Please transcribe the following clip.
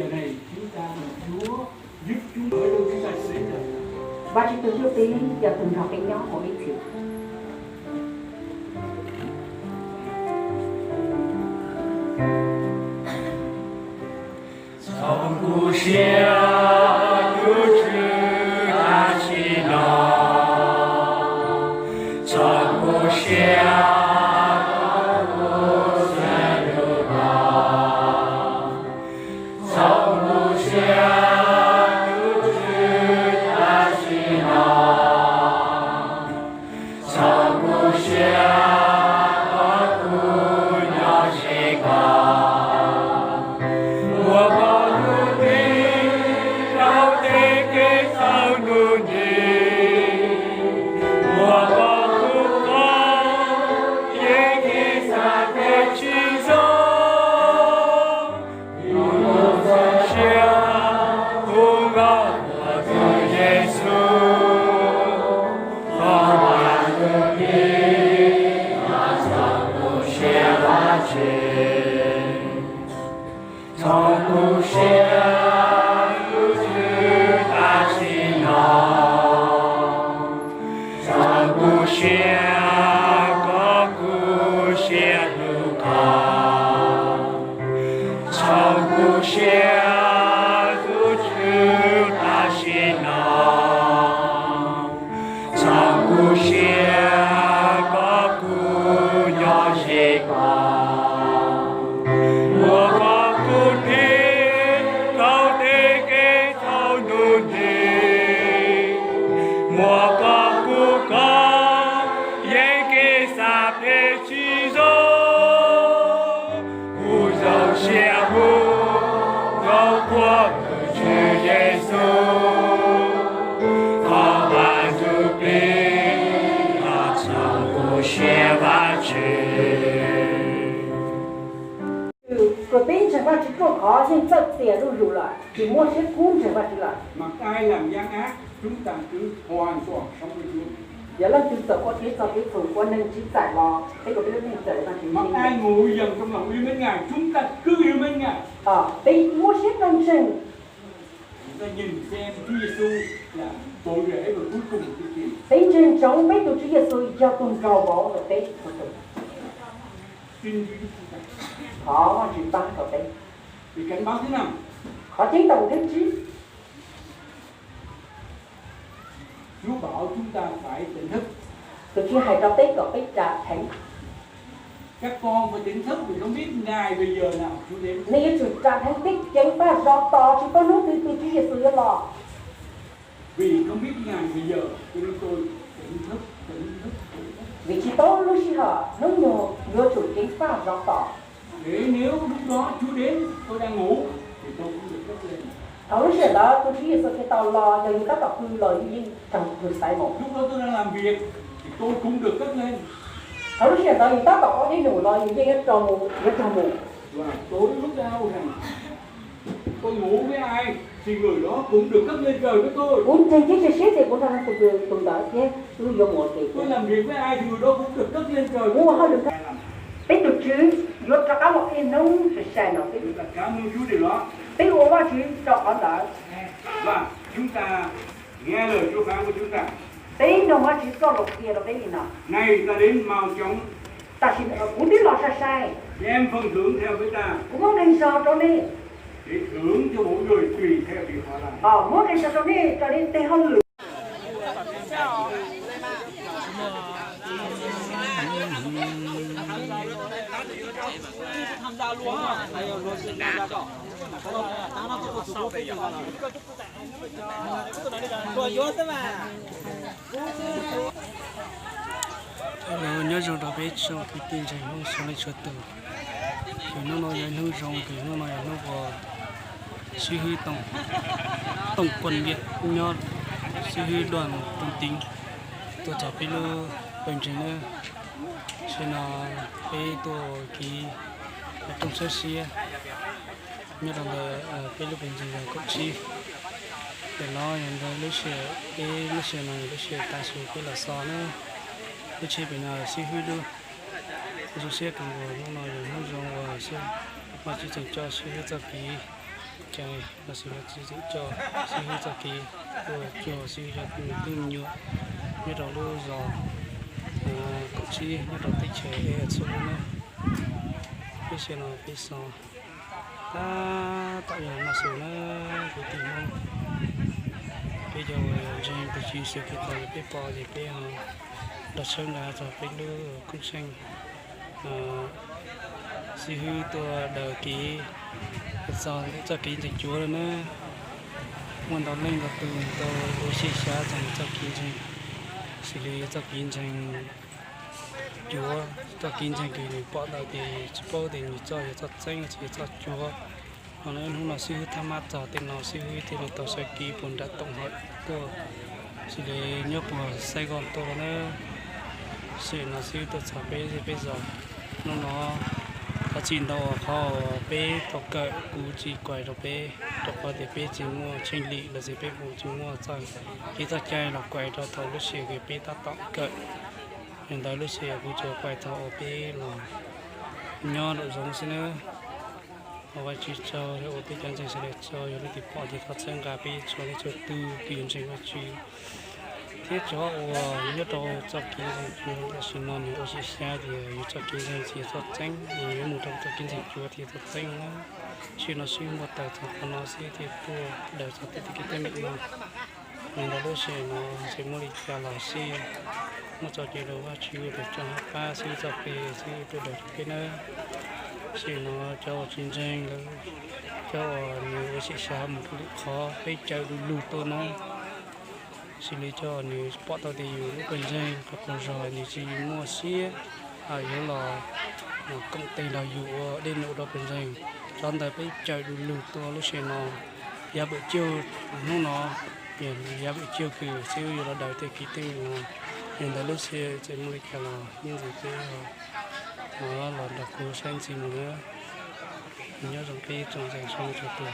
giờ này chúng ta được Chúa giúp chúng ở đâu chúng ta sẽ được. Và chỉ từ trước tiên giờ từng học cái nhóm của đi thiệu. Trong cuộc sống cứu trừ ta chỉ nó, trong cuộc sống Rồi bên chẳng qua chỉ có khó nhưng rất tiền luôn rồi lại chỉ mua chiếc cuốn chẳng qua chỉ lại. Mà ai làm gian ác chúng ta cứ hoàn toàn sống với Chúa. Giờ lần chúng ta có thể cho cái phần quan nên chỉ giải lo cái của cái này giải là chỉ. Mà ai ngồi dần trong lòng yêu mến Ngài chúng ta cứ yêu mến Ngài. Bên mua chiếc nông sinh. Chúng ta nhìn xem Chúa Giêsu là tội rễ và cuối cùng cái gì. Bên trên trong bên của Chúa Giêsu giao tuần cầu bỏ và bên của chúng. Tin Chúa chúng ta. Khó chỉ tăng vào đây. Vì cảnh báo thứ nào? Khó chính đồng thế chứ. Chúa bảo chúng ta phải tỉnh thức. Từ khi hai trong Tết có cái trà thánh. Các con phải tỉnh thức vì không biết ngày bây giờ nào Chúa đến. Nếu chủ trà thánh tích chẳng phải do to chỉ có nước từ Chúa Giêsu lo. Vì không biết ngày bây giờ cho nên tôi tỉnh thức. Vì chỉ tốt lúc khi họ nó nhờ chủ chính phải do to. Để nếu lúc đó Chúa đến tôi đang ngủ thì tôi cũng được cất lên. Lúc đó tôi chỉ sợ cái tao lo cho người ta đọc lời như chẳng người sai một. Lúc đó tôi đang làm việc thì tôi cũng được cất lên. Lúc đó người ta đọc có cái nụ lo như cái trò mù. Và tối lúc nào rằng tôi ngủ với ai thì người đó cũng được cất lên trời với tôi. Cũng trên chiếc xe thì cũng đang tụi đó nhé. Tôi dùng một kỳ. Tôi làm việc với ai thì người đó cũng được cất lên trời. Mua hơi được. Biết được chứ, giúp cho các một cái nông sẽ xài nó cái. Cảm ơn Chúa điều đó. Biết ủa mà chứ cho con đó. Và chúng ta nghe lời Chúa phán của chúng ta. Biết đâu mà chỉ cho lục kia đâu cái gì nào. Nay ta đến mau chóng. Ta xin cũng biết lo sai. Đem phần thưởng theo với ta. Cũng không nên sao cho nên. Để thưởng cho mỗi người tùy theo việc họ làm. Muốn nên sao cho nên tê hơn lửa. Nhớ rằng đó biết cho cái tiền chạy nó sau này chưa từ thì nó nói nó rong thì nó nói nó vào suy hư tổng quân việt nhớ suy hư đoàn tổng tính tôi chọn cái lô bệnh trình nữa cho nó cái tôi cái trong số xe nhớ rằng là cái lô bệnh trình là có chi để nó nhận ra lúc xe cái lúc xe này lúc xe ta số cái là sao nữa lúc xe bên nào suy hư luôn số xe cũng nó nói nó rong và xe mà chỉ dành cho suy hư cho cái chạy là sự là chỉ cho sự cho kỳ rồi cho sự cho tương nhiều như đầu lúa giò cũng chỉ như đầu tích trẻ ở chỗ nữa cái xe nó cái sau ta tại giờ mà sự nó cái tiền không bây giờ trên cái chi sự cái thời cái bò thì cái đặt sơn là cho cái lúa cũng xanh sự hưตัวđầu ký giờ cho ký thì chúa rồi nữa muốn đào lên là từ đầu oxy xả thành cho ký thành xử lý cho ký thành chúa cho ký thành cái này bỏ đầu thì chỉ bao thì cho tranh chỉ cho chúa còn nếu không là sư tham mát cho thì nó sư thì nó tàu sẽ ký bốn đã tổng hợp tôi xử lý nhớ vào Sài Gòn tôi nữa sự nó sư tôi trả bây giờ nó ta chỉ đâu họ bé tao cỡ cú chỉ quay đâu bé tao có thể bé chỉ mua trên lì là gì bé mua chỉ mua xong khi ta chơi là quay đâu thầu lúc xưa cái bé ta tao cỡ hiện tại lúc xưa cú chơi quay thầu bé là nhỏ độ giống xí nữa họ chỉ cho để ô tô chân sẽ để cho rồi thì bỏ thì phát sinh cả bé cho nó cho tư tiền sinh hoạt chi thế cho nhớ đâu cho kinh doanh là xin non nhiều sẽ xe thì cho kinh doanh thì cho tránh nếu một trong cho kinh doanh chúa thì cho tránh nó chỉ nó xin một tài sản nó sẽ thì tua để cho cái tên mình mình đã đối xử nó sẽ mua đi cả là xe nó cho cái đầu vào chiều để cho ba xe cho cái xe tôi để cái nữa xe nó cho kinh doanh cho nhiều sẽ xa một lúc khó phải chơi đủ tôi nó xử lý cho nếu bỏ tàu thì lúc bên trên còn rồi thì chỉ mua xe yếu là công ty là dụ đến nụ đó bên trên cho nên phải chạy đủ lượt to lúc xe nó giá buổi chiều nó biển giá buổi chiều thì siêu là đợi tới kỳ tiêu hiện tại lúc xe chạy mua cái là như gì cái nó là đặc khu xanh xinh nữa nhớ rằng cái trồng rừng xong cho tôi